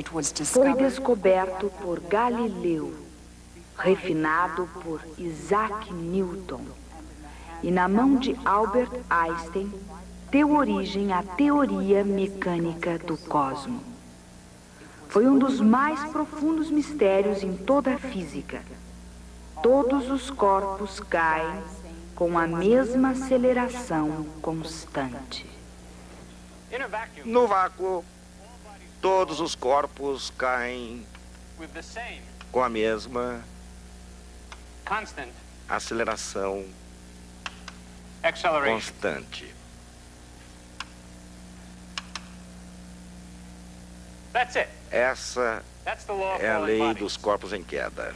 Foi descoberto por Galileu, refinado por Isaac Newton, e na mão de Albert Einstein deu origem à teoria mecânica do cosmos. Foi um dos mais profundos mistérios em toda a física. Todos os corpos caem com a mesma aceleração constante. No vácuo, todos os corpos caem com a mesma aceleração constante. Essa é a lei dos corpos em queda.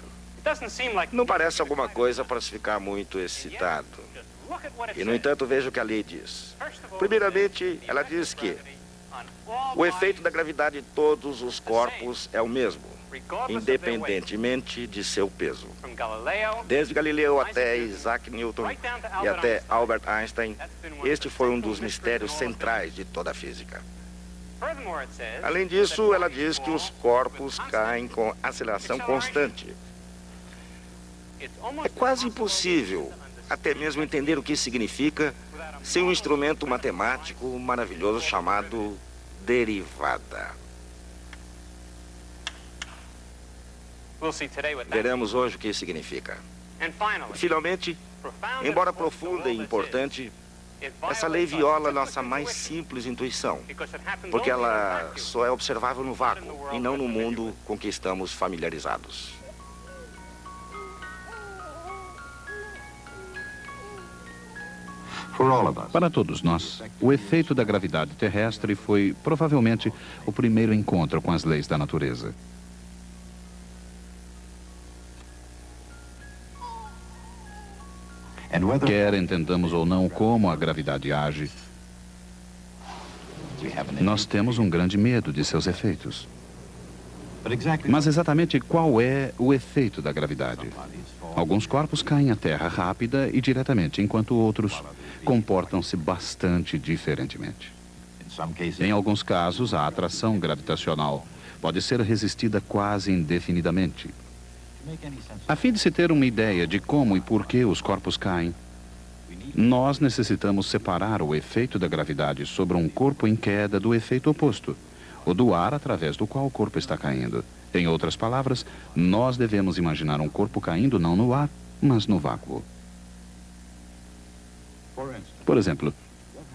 Não parece alguma coisa para se ficar muito excitado. E, no entanto, veja o que a lei diz. Primeiramente, ela diz que o efeito da gravidade de todos os corpos é o mesmo, independentemente de seu peso. Desde Galileu até Isaac Newton e até Albert Einstein, este foi um dos mistérios centrais de toda a física. Além disso, ela diz que os corpos caem com aceleração constante. É quase impossível até mesmo entender o que isso significa sem um instrumento matemático maravilhoso chamado derivada. Veremos hoje o que isso significa. Finalmente, embora profunda e importante, essa lei viola nossa mais simples intuição, porque ela só é observável no vácuo e não no mundo com que estamos familiarizados. Para todos nós, o efeito da gravidade terrestre foi provavelmente o primeiro encontro com as leis da natureza. Quer entendamos ou não como a gravidade age, nós temos um grande medo de seus efeitos. Mas exatamente qual é o efeito da gravidade? Alguns corpos caem à Terra rápida e diretamente, enquanto outros comportam-se bastante diferentemente. Em alguns casos, a atração gravitacional pode ser resistida quase indefinidamente. A fim de se ter uma ideia de como e por que os corpos caem, nós necessitamos separar o efeito da gravidade sobre um corpo em queda do efeito oposto, o do ar através do qual o corpo está caindo. Em outras palavras, nós devemos imaginar um corpo caindo não no ar, mas no vácuo. Por exemplo,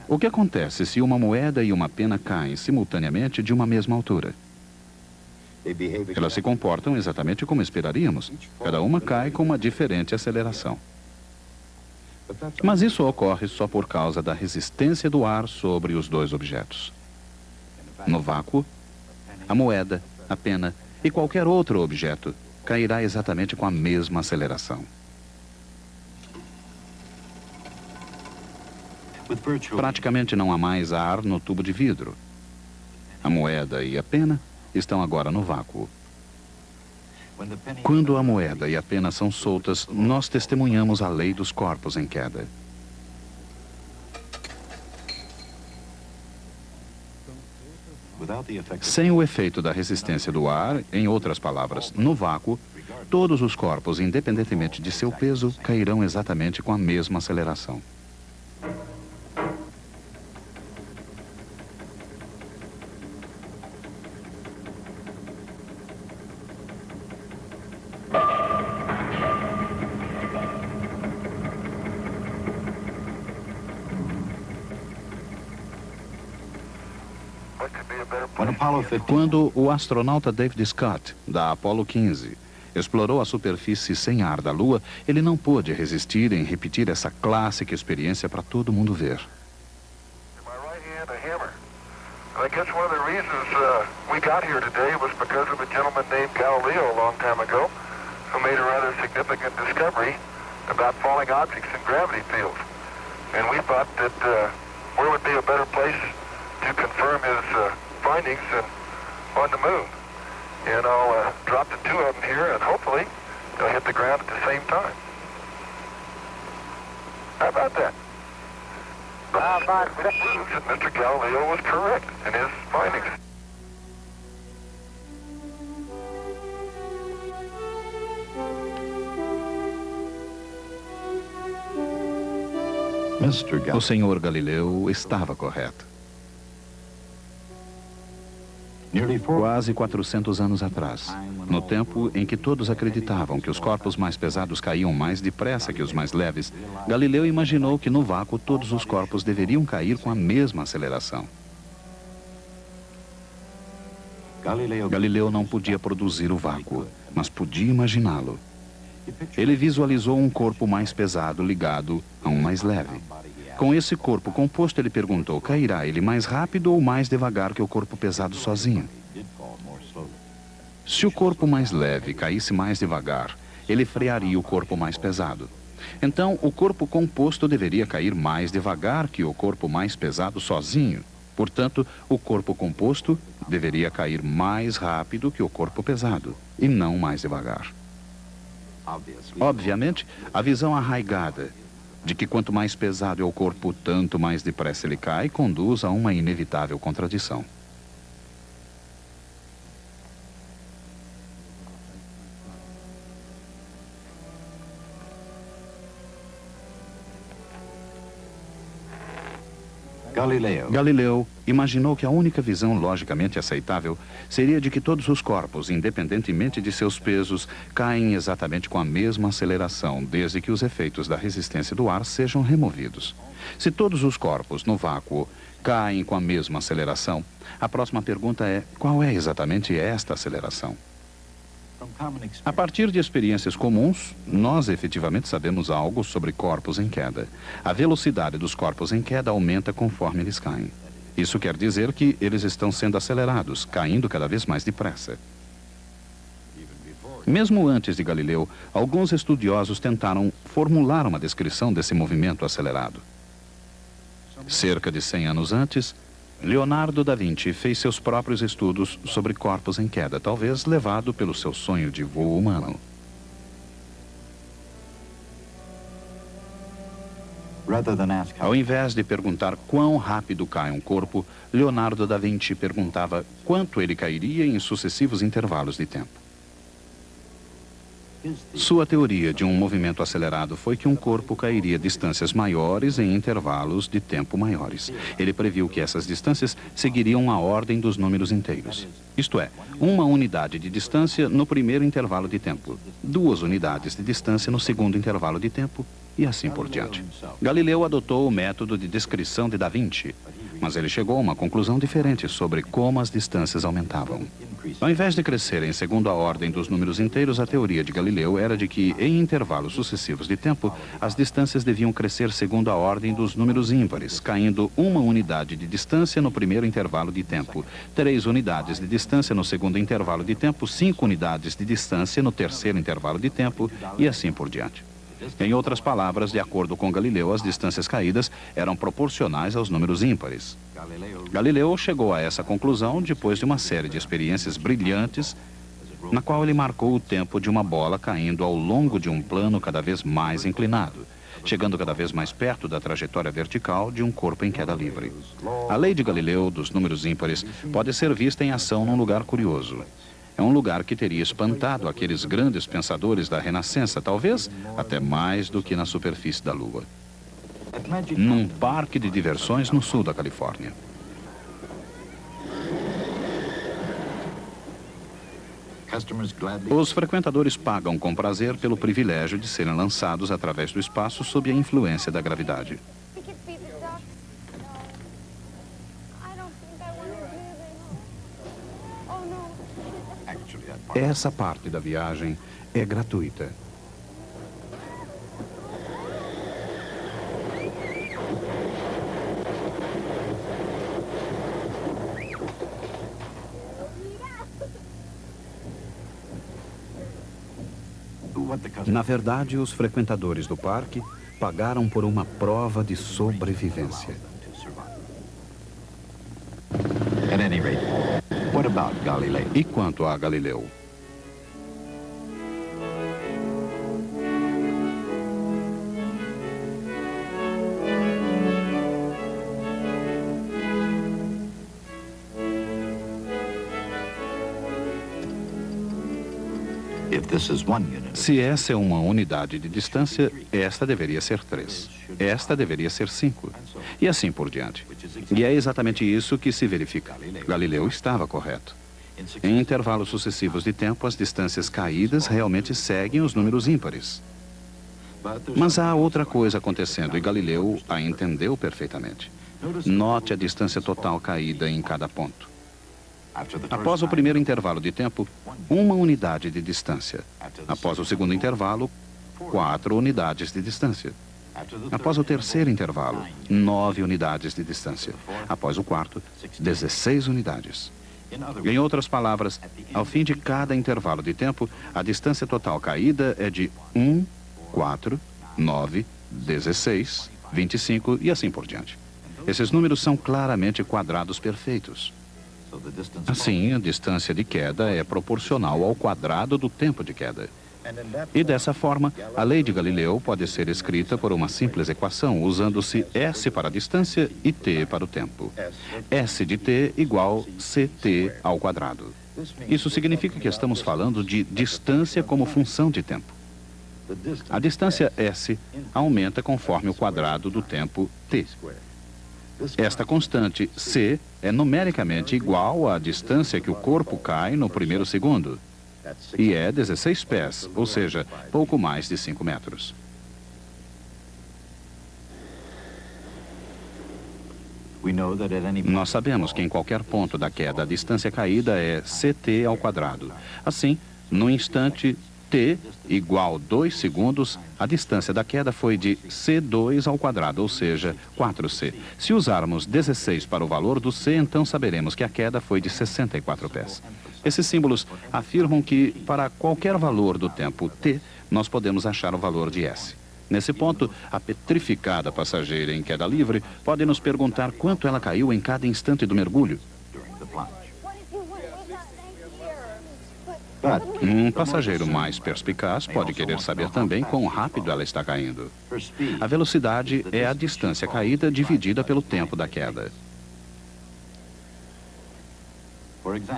o que acontece se uma moeda e uma pena caem simultaneamente de uma mesma altura? Elas se comportam exatamente como esperaríamos. Cada uma cai com uma diferente aceleração. Mas isso ocorre só por causa da resistência do ar sobre os dois objetos. No vácuo, a moeda, a pena e qualquer outro objeto cairá exatamente com a mesma aceleração. Praticamente não há mais ar no tubo de vidro. A moeda e a pena estão agora no vácuo. Quando a moeda e a pena são soltas, nós testemunhamos a lei dos corpos em queda. Sem o efeito da resistência do ar, em outras palavras, no vácuo, todos os corpos, independentemente de seu peso, cairão exatamente com a mesma aceleração. Quando o astronauta David Scott, da Apollo 15, explorou a superfície sem ar da Lua, ele não pôde resistir em repetir essa clássica experiência para todo mundo ver. I guess one of the reasons we got here today was because of a gentleman named Galileo a long time ago, who made a rather significant discovery about falling objects in gravity fields. And we thought that where would be a better place to confirm his findings than on the moon. And I'll drop the two of them here, and hopefully they'll hit the ground at the same time. How about that? Proves that Mr. Galileo was correct in his findings. O senhor Galileu estava correto. Quase 400 anos atrás, no tempo em que todos acreditavam que os corpos mais pesados caíam mais depressa que os mais leves, Galileu imaginou que no vácuo todos os corpos deveriam cair com a mesma aceleração. Galileu não podia produzir o vácuo, mas podia imaginá-lo. Ele visualizou um corpo mais pesado ligado a um mais leve. Com esse corpo composto, ele perguntou, cairá ele mais rápido ou mais devagar que o corpo pesado sozinho? Se o corpo mais leve caísse mais devagar, ele frearia o corpo mais pesado. Então, o corpo composto deveria cair mais devagar que o corpo mais pesado sozinho. Portanto, o corpo composto deveria cair mais rápido que o corpo pesado, e não mais devagar. Obviamente, a visão arraigada de que quanto mais pesado é o corpo, tanto mais depressa ele cai, conduz a uma inevitável contradição. Galileu imaginou que a única visão logicamente aceitável seria de que todos os corpos, independentemente de seus pesos, caem exatamente com a mesma aceleração, desde que os efeitos da resistência do ar sejam removidos. Se todos os corpos no vácuo caem com a mesma aceleração, a próxima pergunta é: qual é exatamente esta aceleração? A partir de experiências comuns, nós efetivamente sabemos algo sobre corpos em queda. A velocidade dos corpos em queda aumenta conforme eles caem. Isso quer dizer que eles estão sendo acelerados, caindo cada vez mais depressa. Mesmo antes de Galileu, alguns estudiosos tentaram formular uma descrição desse movimento acelerado. Cerca de 100 anos antes, Leonardo da Vinci fez seus próprios estudos sobre corpos em queda, talvez levado pelo seu sonho de voo humano. Ao invés de perguntar quão rápido cai um corpo, Leonardo da Vinci perguntava quanto ele cairia em sucessivos intervalos de tempo. Sua teoria de um movimento acelerado foi que um corpo cairia distâncias maiores em intervalos de tempo maiores. Ele previu que essas distâncias seguiriam a ordem dos números inteiros. Isto é, uma unidade de distância no primeiro intervalo de tempo, 2 unidades de distância no segundo intervalo de tempo e assim por diante. Galileu adotou o método de descrição de Da Vinci, mas ele chegou a uma conclusão diferente sobre como as distâncias aumentavam. Ao invés de crescerem segundo a ordem dos números inteiros, a teoria de Galileu era de que, em intervalos sucessivos de tempo, as distâncias deviam crescer segundo a ordem dos números ímpares, caindo 1 unidade de distância no primeiro intervalo de tempo, 3 unidades de distância no segundo intervalo de tempo, 5 unidades de distância no terceiro intervalo de tempo e assim por diante. Em outras palavras, de acordo com Galileu, as distâncias caídas eram proporcionais aos números ímpares. Galileu chegou a essa conclusão depois de uma série de experiências brilhantes, na qual ele marcou o tempo de uma bola caindo ao longo de um plano cada vez mais inclinado, chegando cada vez mais perto da trajetória vertical de um corpo em queda livre. A lei de Galileu dos números ímpares pode ser vista em ação num lugar curioso. É um lugar que teria espantado aqueles grandes pensadores da Renascença, talvez até mais do que na superfície da Lua. Num parque de diversões no sul da Califórnia. Os frequentadores pagam com prazer pelo privilégio de serem lançados através do espaço sob a influência da gravidade. Essa parte da viagem é gratuita. Na verdade, os frequentadores do parque pagaram por uma prova de sobrevivência. E quanto a Galileu? Se essa é uma unidade de distância, esta deveria ser 3. Esta deveria ser 5. E assim por diante. E é exatamente isso que se verifica. Galileu estava correto. Em intervalos sucessivos de tempo, as distâncias caídas realmente seguem os números ímpares. Mas há outra coisa acontecendo e Galileu a entendeu perfeitamente. Note a distância total caída em cada ponto. Após o primeiro intervalo de tempo, 1 unidade de distância. Após o segundo intervalo, 4 unidades de distância. Após o terceiro intervalo, 9 unidades de distância. Após o quarto, 16 unidades. Em outras palavras, ao fim de cada intervalo de tempo, a distância total caída é de 1, 4, 9, 16, 25 e assim por diante. Esses números são claramente quadrados perfeitos. Assim, a distância de queda é proporcional ao quadrado do tempo de queda. E dessa forma, a lei de Galileu pode ser escrita por uma simples equação, usando-se S para a distância e T para o tempo. S de T igual CT ao quadrado. Isso significa que estamos falando de distância como função de tempo. A distância S aumenta conforme o quadrado do tempo T. Esta constante C é numericamente igual à distância que o corpo cai no primeiro segundo. E é 16 pés, ou seja, pouco mais de 5 metros. Nós sabemos que em qualquer ponto da queda, a distância caída é CT ao quadrado. Assim, no instante T igual 2 segundos, a distância da queda foi de C2 ao quadrado, ou seja, 4C. Se usarmos 16 para o valor do C, então saberemos que a queda foi de 64 pés. Esses símbolos afirmam que, para qualquer valor do tempo T, nós podemos achar o valor de S. Nesse ponto, a petrificada passageira em queda livre pode nos perguntar quanto ela caiu em cada instante do mergulho. Um passageiro mais perspicaz pode querer saber também quão rápido ela está caindo. A velocidade é a distância caída dividida pelo tempo da queda.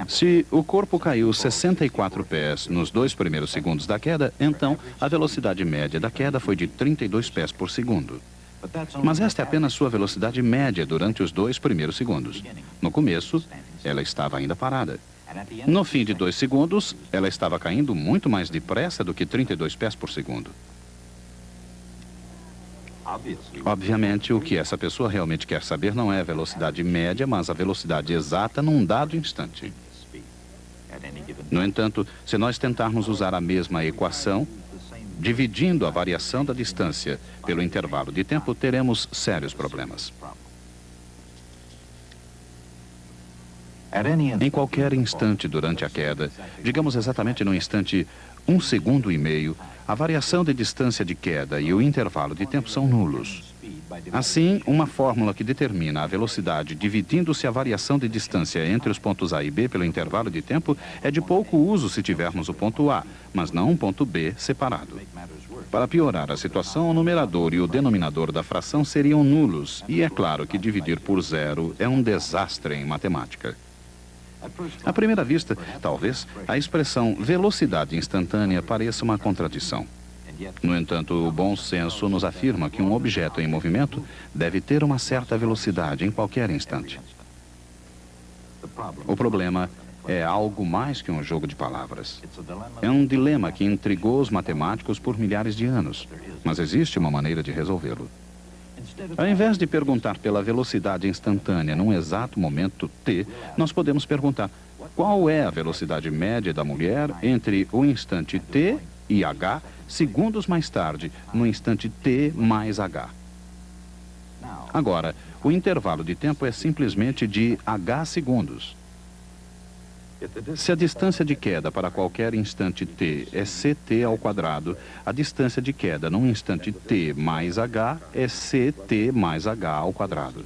Se o corpo caiu 64 pés nos 2 primeiros segundos da queda, então a velocidade média da queda foi de 32 pés por segundo. Mas esta é apenas sua velocidade média durante os 2 primeiros segundos. No começo, ela estava ainda parada. No fim de 2 segundos, ela estava caindo muito mais depressa do que 32 pés por segundo. Obviamente, o que essa pessoa realmente quer saber não é a velocidade média, mas a velocidade exata num dado instante. No entanto, se nós tentarmos usar a mesma equação, dividindo a variação da distância pelo intervalo de tempo, teremos sérios problemas. Em qualquer instante durante a queda, digamos exatamente no instante 1 segundo e meio, a variação de distância de queda e o intervalo de tempo são nulos. Assim, uma fórmula que determina a velocidade dividindo-se a variação de distância entre os pontos A e B pelo intervalo de tempo é de pouco uso se tivermos o ponto A, mas não um ponto B separado. Para piorar a situação, o numerador e o denominador da fração seriam nulos, e é claro que dividir por zero é um desastre em matemática. À primeira vista, talvez, a expressão velocidade instantânea pareça uma contradição. No entanto, o bom senso nos afirma que um objeto em movimento deve ter uma certa velocidade em qualquer instante. O problema é algo mais que um jogo de palavras. É um dilema que intrigou os matemáticos por milhares de anos, mas existe uma maneira de resolvê-lo. Ao invés de perguntar pela velocidade instantânea num exato momento t, nós podemos perguntar qual é a velocidade média da mulher entre o instante t e h segundos mais tarde, no instante t mais h. Agora, o intervalo de tempo é simplesmente de h segundos. Se a distância de queda para qualquer instante t é ct ao quadrado, a distância de queda num instante t mais h é ct mais h ao quadrado.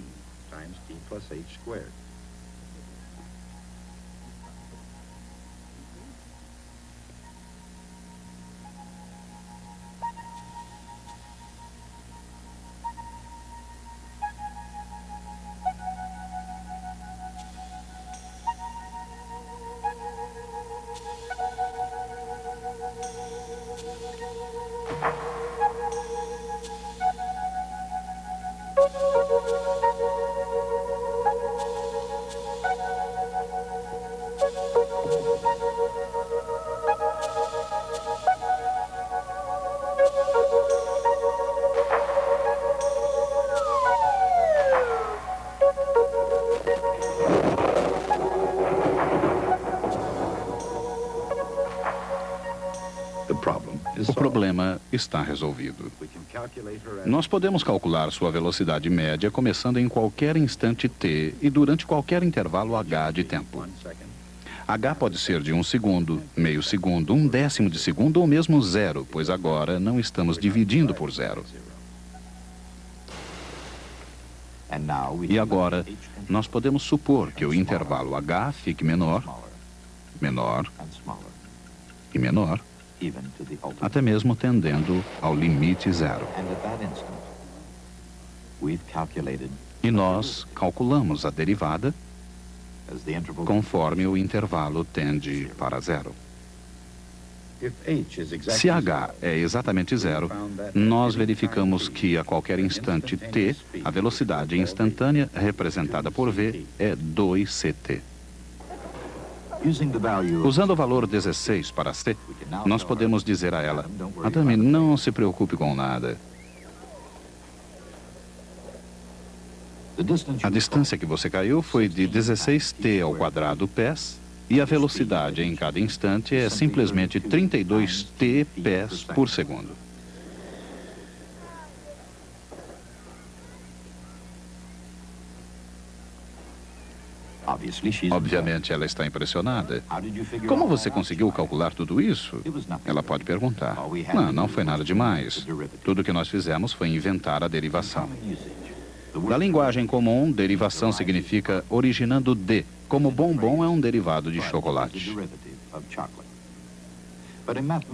O problema está resolvido. Nós podemos calcular sua velocidade média começando em qualquer instante t e durante qualquer intervalo h de tempo. H pode ser de 1 segundo, meio segundo, 1/10 de segundo ou mesmo zero, pois agora não estamos dividindo por zero. E agora, nós podemos supor que o intervalo h fique menor, menor e menor, até mesmo tendendo ao limite zero. E nós calculamos a derivada conforme o intervalo tende para zero. Se h é exatamente zero, nós verificamos que a qualquer instante t, a velocidade instantânea representada por v é 2ct. Usando o valor 16 para c, nós podemos dizer a ela: Adame, não se preocupe com nada. A distância que você caiu foi de 16t ao quadrado pés, e a velocidade em cada instante é simplesmente 32t pés por segundo. Obviamente, ela está impressionada. Como você conseguiu calcular tudo isso? Ela pode perguntar. Não foi nada demais. Tudo que nós fizemos foi inventar a derivação. Da linguagem comum, derivação significa originando de, como bombom é um derivado de chocolate.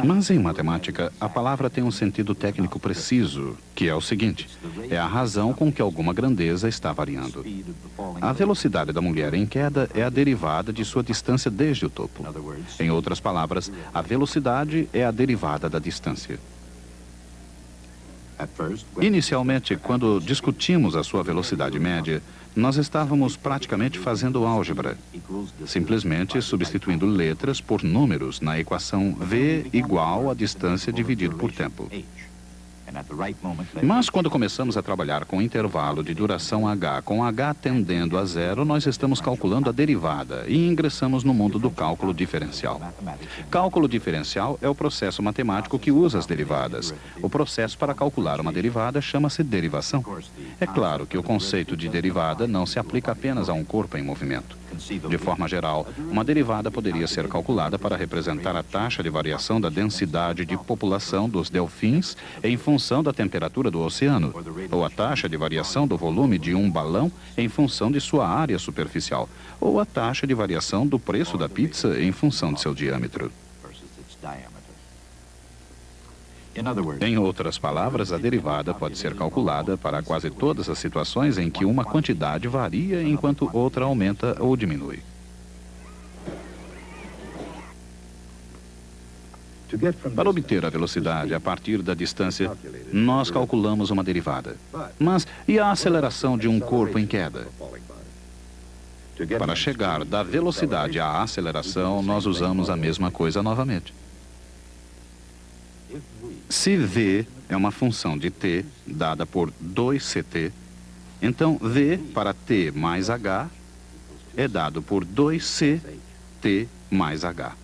Mas em matemática, a palavra tem um sentido técnico preciso, que é o seguinte: é a razão com que alguma grandeza está variando. A velocidade da mulher em queda é a derivada de sua distância desde o topo. Em outras palavras, a velocidade é a derivada da distância. Inicialmente, quando discutimos a sua velocidade média, nós estávamos praticamente fazendo álgebra, simplesmente substituindo letras por números na equação v igual a distância dividido por tempo. Mas quando começamos a trabalhar com intervalo de duração h, com h tendendo a zero, nós estamos calculando a derivada e ingressamos no mundo do cálculo diferencial. Cálculo diferencial é o processo matemático que usa as derivadas. O processo para calcular uma derivada chama-se derivação. É claro que o conceito de derivada não se aplica apenas a um corpo em movimento. De forma geral, uma derivada poderia ser calculada para representar a taxa de variação da densidade de população dos delfins em função da temperatura do oceano, ou a taxa de variação do volume de um balão em função de sua área superficial, ou a taxa de variação do preço da pizza em função de seu diâmetro. Em outras palavras, a derivada pode ser calculada para quase todas as situações em que uma quantidade varia enquanto outra aumenta ou diminui. Para obter a velocidade a partir da distância, nós calculamos uma derivada. Mas e a aceleração de um corpo em queda? Para chegar da velocidade à aceleração, nós usamos a mesma coisa novamente. Se v é uma função de t dada por 2ct, então v para t mais h é dado por 2c t mais h.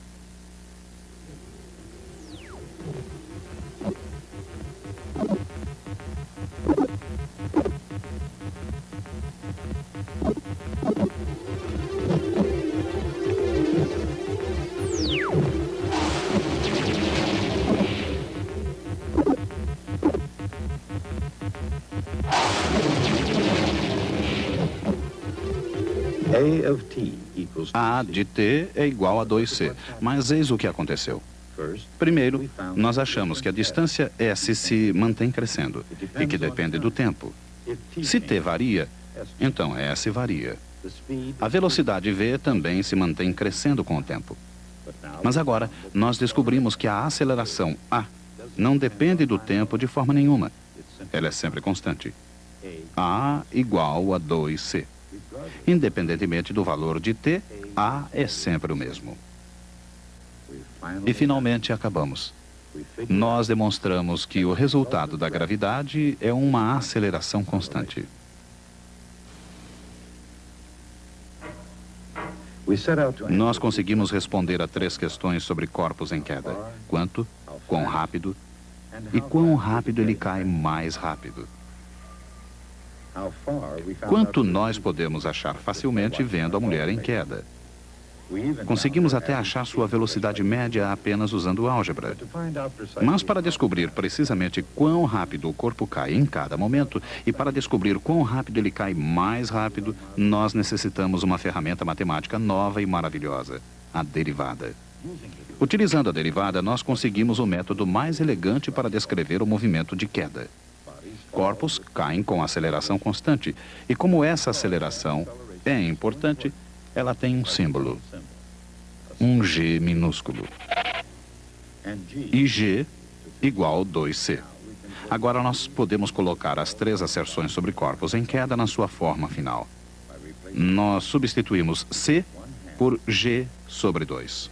A de t é igual a 2c, mas eis o que aconteceu. Primeiro, nós achamos que a distância S se mantém crescendo e que depende do tempo. Se t varia, então S varia. A velocidade v também se mantém crescendo com o tempo. Mas agora, nós descobrimos que a aceleração A não depende do tempo de forma nenhuma. Ela é sempre constante. A igual a 2C. Independentemente do valor de T, A é sempre o mesmo. E finalmente acabamos. Nós demonstramos que o resultado da gravidade é uma aceleração constante. Nós conseguimos responder a 3 questões sobre corpos em queda. Quanto, quão rápido e quão rápido ele cai mais rápido. Quanto nós podemos achar facilmente vendo a mulher em queda. Conseguimos até achar sua velocidade média apenas usando álgebra. Mas para descobrir precisamente quão rápido o corpo cai em cada momento e para descobrir quão rápido ele cai mais rápido, nós necessitamos uma ferramenta matemática nova e maravilhosa, a derivada. Utilizando a derivada, nós conseguimos o método mais elegante para descrever o movimento de queda. Corpos caem com aceleração constante e como essa aceleração é importante, ela tem um símbolo, um G minúsculo. E G igual 2C. Agora nós podemos colocar as 3 asserções sobre corpos em queda na sua forma final. Nós substituímos C por G sobre 2.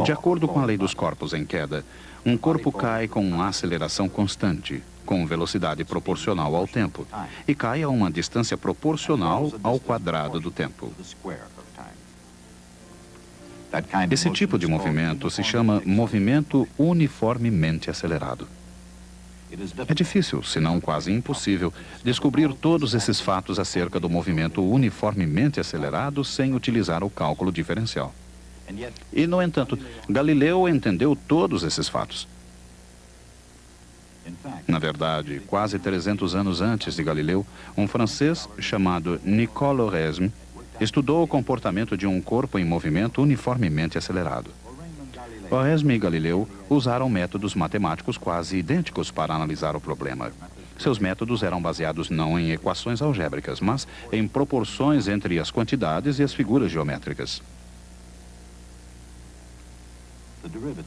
De acordo com a lei dos corpos em queda, um corpo cai com uma aceleração constante, com velocidade proporcional ao tempo, e cai a uma distância proporcional ao quadrado do tempo. Esse tipo de movimento se chama movimento uniformemente acelerado. É difícil, se não quase impossível, descobrir todos esses fatos acerca do movimento uniformemente acelerado sem utilizar o cálculo diferencial. E, no entanto, Galileu entendeu todos esses fatos. Na verdade, quase 300 anos antes de Galileu, um francês chamado Nicolas Oresme estudou o comportamento de um corpo em movimento uniformemente acelerado. Oresme e Galileu usaram métodos matemáticos quase idênticos para analisar o problema. Seus métodos eram baseados não em equações algébricas, mas em proporções entre as quantidades e as figuras geométricas.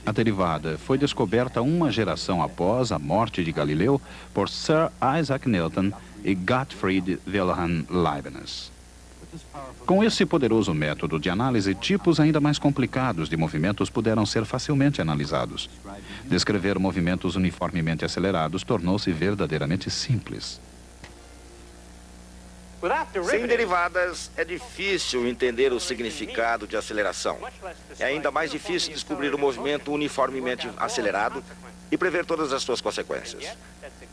A derivada foi descoberta uma geração após a morte de Galileu por Sir Isaac Newton e Gottfried Wilhelm Leibniz. Com esse poderoso método de análise, tipos ainda mais complicados de movimentos puderam ser facilmente analisados. Descrever movimentos uniformemente acelerados tornou-se verdadeiramente simples. Sem derivadas, é difícil entender o significado de aceleração. É ainda mais difícil descobrir o movimento uniformemente acelerado e prever todas as suas consequências.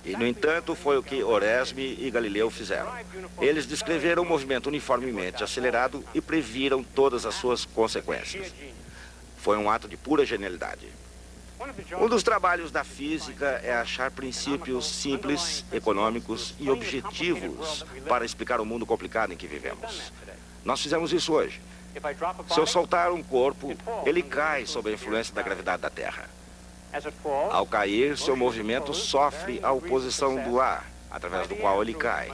E, no entanto, foi o que Oresme e Galileu fizeram. Eles descreveram o movimento uniformemente acelerado e previram todas as suas consequências. Foi um ato de pura genialidade. Um dos trabalhos da física é achar princípios simples, econômicos e objetivos para explicar o mundo complicado em que vivemos. Nós fizemos isso hoje. Se eu soltar um corpo, ele cai sob a influência da gravidade da Terra. Ao cair, seu movimento sofre a oposição do ar, através do qual ele cai.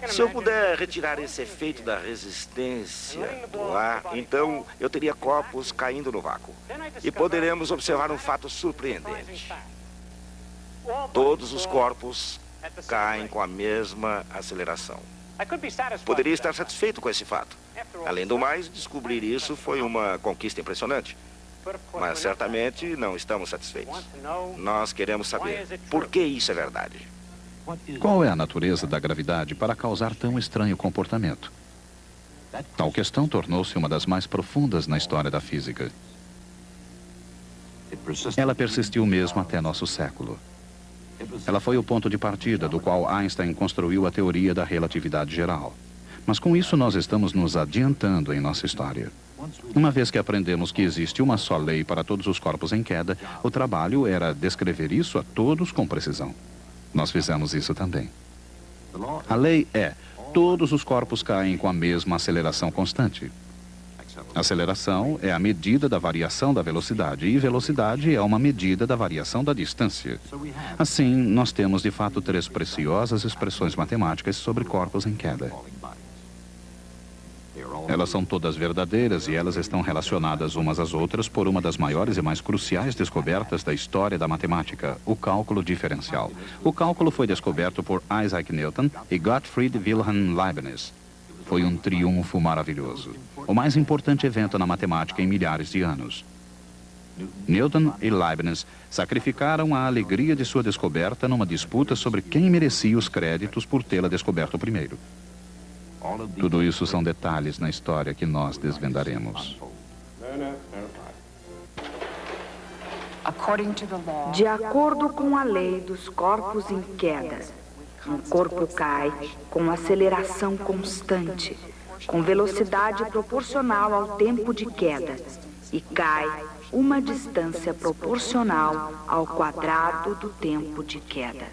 Se eu puder retirar esse efeito da resistência do ar, então eu teria corpos caindo no vácuo. E poderemos observar um fato surpreendente. Todos os corpos caem com a mesma aceleração. Poderia estar satisfeito com esse fato. Além do mais, descobrir isso foi uma conquista impressionante. Mas certamente não estamos satisfeitos. Nós queremos saber por que isso é verdade. Qual é a natureza da gravidade para causar tão estranho comportamento? Tal questão tornou-se uma das mais profundas na história da física. Ela persistiu mesmo até nosso século. Ela foi o ponto de partida do qual Einstein construiu a teoria da relatividade geral. Mas com isso nós estamos nos adiantando em nossa história. Uma vez que aprendemos que existe uma só lei para todos os corpos em queda, o trabalho era descrever isso a todos com precisão. Nós fizemos isso também. A lei é: todos os corpos caem com a mesma aceleração constante. Aceleração é a medida da variação da velocidade e velocidade é uma medida da variação da distância. Assim, nós temos de fato 3 preciosas expressões matemáticas sobre corpos em queda. Elas são todas verdadeiras e elas estão relacionadas umas às outras por uma das maiores e mais cruciais descobertas da história da matemática, o cálculo diferencial. O cálculo foi descoberto por Isaac Newton e Gottfried Wilhelm Leibniz. Foi um triunfo maravilhoso. O mais importante evento na matemática em milhares de anos. Newton e Leibniz sacrificaram a alegria de sua descoberta numa disputa sobre quem merecia os créditos por tê-la descoberto primeiro. Tudo isso são detalhes na história que nós desvendaremos. De acordo com a lei dos corpos em queda, um corpo cai com aceleração constante, com velocidade proporcional ao tempo de queda, e cai uma distância proporcional ao quadrado do tempo de queda.